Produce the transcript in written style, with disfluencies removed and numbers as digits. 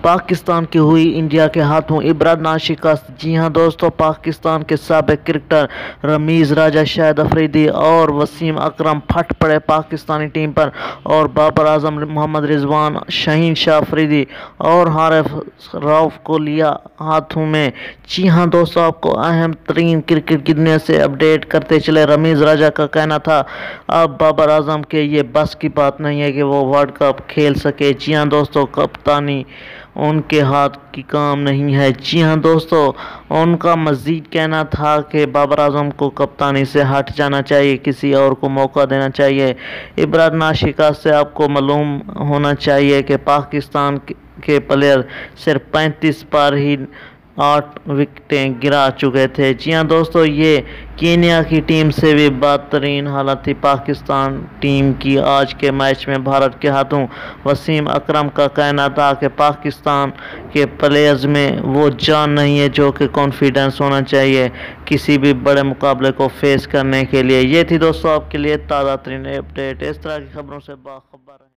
पाकिस्तान की हुई इंडिया के हाथों इब्रात शिकस्त। जी हां दोस्तों, पाकिस्तान के साबिक क्रिकेटर रमीज राजा, शाहिद अफरीदी और वसीम अकरम फट पड़े पाकिस्तानी टीम पर और बाबर आजम, मोहम्मद रिजवान, शाहीन शाह अफरीदी और हारिस रऊफ को लिया हाथों में। जी हां दोस्तों, आपको अहम तरीन क्रिकेट की दुनिया से अपडेट करते चले। रमीज राजा का कहना था अब बाबर आजम के ये बस की बात नहीं है कि वो वर्ल्ड कप खेल सके। जी हां दोस्तों, कप्तानी उनके हाथ की काम नहीं है। जी हां दोस्तों, उनका मज़ीद कहना था कि बाबर आजम को कप्तानी से हट जाना चाहिए, किसी और को मौका देना चाहिए। इब्रात शिकस्त से आपको मालूम होना चाहिए कि पाकिस्तान के प्लेयर सिर्फ 35 पर ही 8 विकेटें गिरा चुके थे। जी हां दोस्तों, ये कीनिया की टीम से भी बदतरीन हालत थी पाकिस्तान टीम की। आज के मैच में भारत के हाथों वसीम अकरम का कहना था कि पाकिस्तान के प्लेयर्स में वो जान नहीं है जो कि कॉन्फिडेंस होना चाहिए किसी भी बड़े मुकाबले को फेस करने के लिए। ये थी दोस्तों आपके लिए ताज़ा तरीन अपडेट। इस तरह की खबरों से बाखबर